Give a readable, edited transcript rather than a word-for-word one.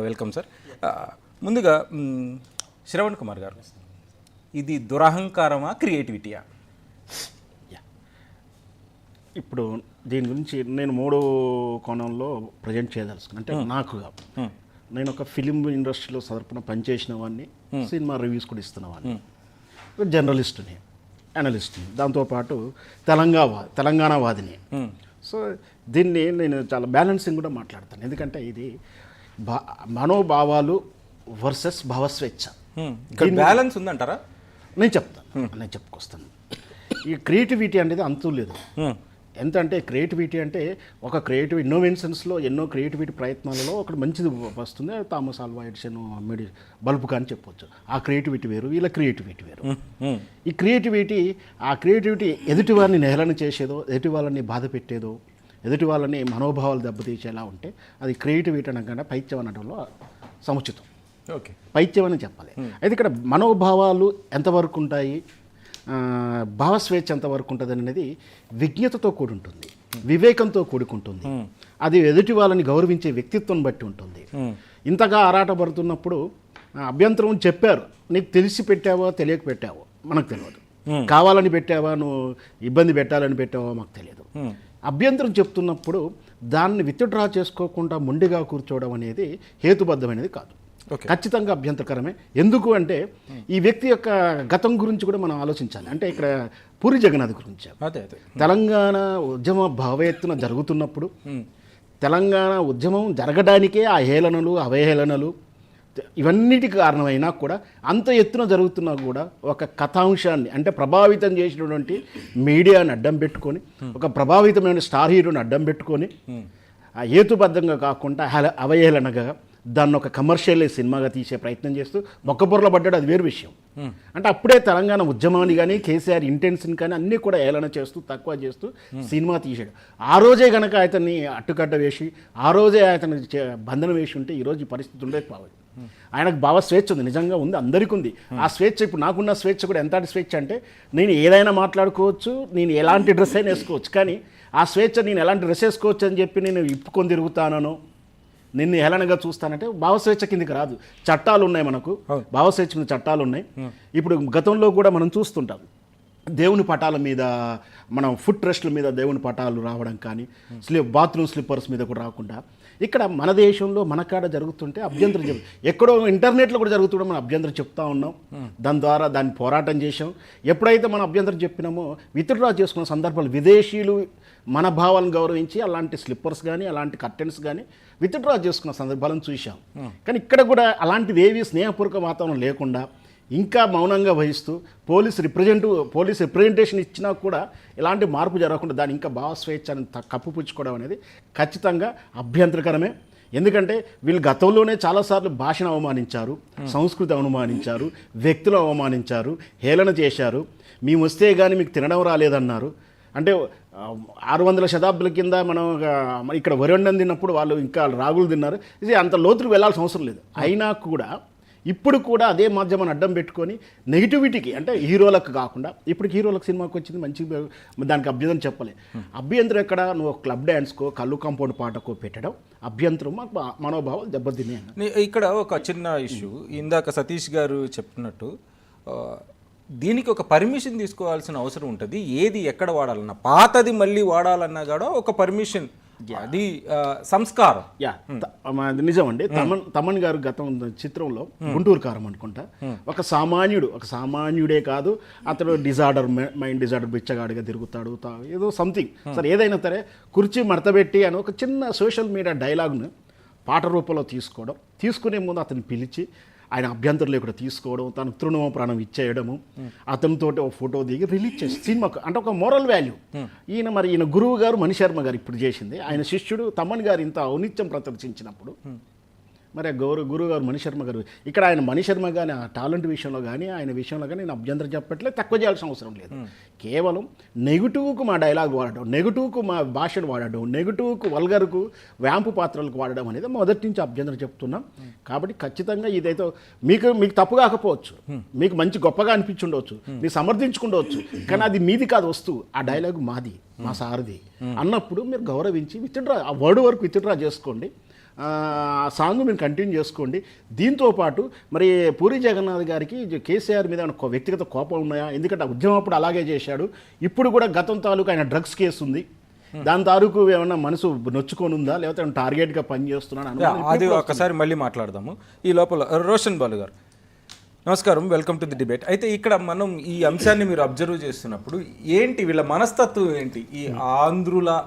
Welcome sir. ముందుగా శ్రవణ్ కుమార్ గారు, ఇది దురహంకారమా క్రియేటివిటీయా? ఇప్పుడు దీని గురించి నేను 3 కోణంలో ప్రజెంట్ చేయదలుచుకున్నాను. అంటే నాకు నేను ఒక ఫిలిం ఇండస్ట్రీలో తరపున పనిచేసిన వాడిని, సినిమా రివ్యూస్ కూడా ఇస్తున్న వాడిని, జర్నలిస్టుని, అనలిస్ట్ని, దాంతోపాటు తెలంగాణవాదిని. సో దీన్ని నేను చాలా బ్యాలెన్సింగ్ కూడా మాట్లాడతాను. ఎందుకంటే ఇది మనోభావాలు వర్సెస్ భావస్వేచ్ఛ. బ్యాలెన్స్ ఉందంటారా? నేను చెప్పుకొస్తాను. ఈ క్రియేటివిటీ అనేది అంతు లేదు. ఎంత అంటే క్రియేటివిటీ అంటే ఒక క్రియేటివ్ ఇన్నోవేషన్స్లో ఎన్నో క్రియేటివిటీ ప్రయత్నాలలో ఒకటి మంచిది వస్తుంది. థామస్ ఆల్వా ఎడిసన్ బల్బు కానీ చెప్పొచ్చు. ఆ క్రియేటివిటీ వేరు, వీళ్ళ క్రియేటివిటీ వేరు. ఈ క్రియేటివిటీ ఎదుటి వారిని హేళన చేసేదో, ఎదుటి వాళ్ళని బాధ పెట్టేదో, ఎదుటి వాళ్ళని మనోభావాలు దెబ్బతీసేలా ఉంటే అది క్రియేటివిటీ అనగానే పైత్యం అనడంలో సముచితం. ఓకే, పైత్యం అని చెప్పాలి. అయితే ఇక్కడ మనోభావాలు ఎంతవరకు ఉంటాయి, భావస్వేచ్ఛ ఎంతవరకు ఉంటుంది అనేది విజ్ఞతతో కూడి ఉంటుంది, వివేకంతో కూడుకుంటుంది. అది ఎదుటి వాళ్ళని గౌరవించే వ్యక్తిత్వం బట్టి ఉంటుంది. ఇంతగా ఆరాటపడుతున్నప్పుడు అభ్యంతరం చెప్పారు, నీకు తెలిసి పెట్టావో తెలియక పెట్టావో మనకు తెలియదు, కావాలని పెట్టావా, నువ్వు ఇబ్బంది పెట్టాలని పెట్టావో మాకు తెలియదు. అభ్యంతరం చెప్తున్నప్పుడు దాన్ని విత్డ్రా చేసుకోకుండా మొండిగా కూర్చోవడం అనేది హేతుబద్ధమైనది కాదు, ఖచ్చితంగా అభ్యంతరకరమే. ఎందుకు అంటే ఈ వ్యక్తి యొక్క గతం గురించి కూడా మనం ఆలోచించాలి. అంటే ఇక్కడ పూరి జగన్నాథ్ గురించి తెలంగాణ ఉద్యమ భావెత్తున జరుగుతున్నప్పుడు, తెలంగాణ ఉద్యమం జరగడానికే ఆ హేళనలు, అవహేళనలు ఇవన్నిటికి కారణమైనా కూడా అంత ఎత్తున జరుగుతున్నా కూడా ఒక కథాంశాన్ని అంటే ప్రభావితం చేసినటువంటి మీడియాని అడ్డం పెట్టుకొని, ఒక ప్రభావితమైన స్టార్ హీరోని అడ్డం పెట్టుకొని హేతుబద్ధంగా కాకుండా అవహేళనగా దాన్ని ఒక కమర్షియల్ సినిమాగా తీసే ప్రయత్నం చేస్తూ మొక్కబొర్రలో పడ్డాడు. అది వేరు విషయం. అంటే అప్పుడే తెలంగాణ ఉద్యమాన్ని కానీ కేసీఆర్ ఇంటెన్షన్ కానీ అన్నీ కూడా ఏలన చేస్తూ తక్కువ చేస్తూ సినిమా తీసాడు. ఆ రోజే కనుక అతన్ని అట్టుకట్ట వేసి, ఆ రోజే అతను బంధనం వేసి ఉంటే ఈరోజు ఈ పరిస్థితి ఉండేది కావాలి. ఆయనకు భావ స్వేచ్ఛ ఉంది, నిజంగా ఉంది, అందరికీ ఉంది. ఆ స్వేచ్ఛ ఇప్పుడు నాకున్న స్వేచ్ఛ కూడా ఎంతటి స్వేచ్ఛ అంటే నేను ఏదైనా మాట్లాడుకోవచ్చు, నేను ఎలాంటి డ్రెస్ అయినా వేసుకోవచ్చు. కానీ ఆ స్వేచ్ఛ నేను ఎలాంటి డ్రెస్ వేసుకోవచ్చు అని చెప్పి నేను ఇప్పుకొని తిరుగుతానో, నిన్ను హేళనగా చూస్తానంటే భావస్వేచ్ఛ కిందికి రాదు. చట్టాలు ఉన్నాయి, మనకు భావస్వేచ్ఛ మీద చట్టాలు ఉన్నాయి. ఇప్పుడు గతంలో కూడా మనం చూస్తుంటాం, దేవుని పటాల మీద, మనం ఫుట్ రెస్ట్ల మీద దేవుని పటాలు రావడం కానీ, బాత్రూమ్ స్లిప్పర్స్ మీద కూడా రాకుండా ఇక్కడ మన దేశంలో మన కాడ జరుగుతుంటే అభ్యంతరం ఎక్కడో ఇంటర్నెట్లో కూడా జరుగుతుంటే మనం అభ్యంతరం చెప్తా ఉన్నాం. దాని ద్వారా దాన్ని పోరాటం చేసాం. ఎప్పుడైతే మనం అభ్యంతరం చెప్పినామో విత్డ్రా చేసుకున్న సందర్భాలు విదేశీయులు మన భావాలను గౌరవించి అలాంటి స్లిప్పర్స్ కానీ అలాంటి కర్టెన్స్ కానీ విత్డ్రా చేసుకున్న సందర్భాలను చూసాం. కానీ ఇక్కడ కూడా అలాంటిది ఏవి స్నేహపూర్వక వాతావరణం లేకుండా ఇంకా మౌనంగా వహిస్తూ పోలీస్ రిప్రజెంటేషన్ ఇచ్చినా కూడా ఎలాంటి మార్పు జరగకుండా దాన్ని ఇంకా భావస్వేచ్ఛని కప్పుపుచ్చుకోవడం అనేది ఖచ్చితంగా అభ్యంతరకరమే. ఎందుకంటే వీళ్ళు గతంలోనే చాలాసార్లు భాషను అవమానించారు, సంస్కృతి అవమానించారు, వ్యక్తులు అవమానించారు, హేళన చేశారు. మేము వస్తే కానీ మీకు తినడం రాలేదన్నారు. అంటే 600 శతాబ్దాల కింద మనం ఇక్కడ వరి తిన్నప్పుడు వాళ్ళు ఇంకా రాగులు తిన్నారు. ఇది అంత లోతుకు వెళ్ళాల్సిన అవసరం లేదు. అయినా కూడా ఇప్పుడు కూడా అదే మాధ్యమాన్ని అడ్డం పెట్టుకొని నెగిటివిటీకి, అంటే హీరోలకు కాకుండా ఇప్పుడు హీరోలకు సినిమాకి వచ్చింది మంచి, దానికి అభ్యంతరం చెప్పలే. అభ్యంతరం ఎక్కడ, నువ్వు క్లబ్ డ్యాన్స్కో కళ్ళు కాంపౌండ్ పాటకో పెట్టడం అభ్యంతరం, మాకు మనోభావాలు దెబ్బతినే. ఇక్కడ ఒక చిన్న ఇష్యూ, ఇందాక సతీష్ గారు చెప్పినట్టు దీనికి ఒక పర్మిషన్ తీసుకోవాల్సిన అవసరం ఉంటుంది. ఏది ఎక్కడ వాడాలన్నా, పాతది మళ్ళీ వాడాలన్నా కూడా ఒక పర్మిషన్, అది సంస్కారం. నిజం అండి. తమన్ గారు గతం చిత్రంలో గుంటూరు కారం అనుకుంటా, ఒక సామాన్యుడే కాదు, అతడు మైండ్ డిజార్డర్ బిచ్చగాడిగా తిరుగుతాడు, ఏదో సంథింగ్ సరే ఏదైనా సరే కుర్చీ మడతబెట్టి అని ఒక చిన్న సోషల్ మీడియా డైలాగ్ను పాట రూపంలో తీసుకునే ముందు అతన్ని పిలిచి ఆయన అభ్యంతరం లేకుండా తీసుకోవడం, తను తృణమో ప్రాణం ఇచ్చేయడము, అతనితో ఒక ఫోటో దిగి రిలీజ్ చేసి సినిమాకు అంటే ఒక మోరల్ వాల్యూ. ఈయన గురువు గారు మణిశర్మ గారు ఇప్పుడు చేసింది, ఆయన శిష్యుడు తమన్ గారు ఇంత ఔనిత్యం ప్రదర్శించినప్పుడు మరి గురువు గారు మణిశర్మ గారు ఇక్కడ ఆయన మణిశర్మ కానీ ఆ టాలెంట్ విషయంలో కానీ ఆయన విషయంలో కానీ నేను అభ్యంతరం చెప్పట్లేదు, తక్కువ చేయాల్సిన అవసరం లేదు. కేవలం నెగిటివ్కు మా డైలాగ్ వాడడం, నెగిటివ్కు మా భాషను వాడడం, నెగిటివ్కు వల్గర్కు వ్యాంపు పాత్రలకు వాడడం అనేది మొదటి నుంచి అభ్యంతరం చెప్తున్నాం. కాబట్టి ఖచ్చితంగా ఇదైతే మీకు తప్పు కాకపోవచ్చు, మీకు మంచి గొప్పగా అనిపించుండవచ్చు, మీరు సమర్థించుకుండవచ్చు, కానీ అది మీది కాదు వస్తువు, ఆ డైలాగ్ మాది, మా సారది అన్నప్పుడు మీరు గౌరవించి విత్డ్రా, ఆ వర్డ్ వరకు విత్డ్రా చేసుకోండి. ఆ సాంగ్ మీరు కంటిన్యూ చేసుకోండి. దీంతో పాటు మరి పూరి జగన్నాథ్ గారికి కేసీఆర్ మీద ఏమైనా వ్యక్తిగత కోపం ఉన్నాయా? ఎందుకంటే ఆ ఉద్యమం అప్పుడు అలాగే చేశాడు, ఇప్పుడు కూడా గతం తాలూకు ఆయన డ్రగ్స్ కేసు ఉంది, దాని తాలూకు ఏమన్నా మనసు నొచ్చుకొని ఉందా, లేకపోతే టార్గెట్గా పనిచేస్తున్నాడు అది ఒకసారి మళ్ళీ మాట్లాడదాము. ఈ లోపల రోషన్ బాలు గారు నమస్కారం, వెల్కమ్ టు ది డిబేట్. అయితే ఇక్కడ మనం ఈ అంశాన్ని మీరు అబ్జర్వ్ చేస్తున్నప్పుడు ఏంటి వీళ్ళ మనస్తత్వం ఏంటి? ఈ ఆంధ్రుల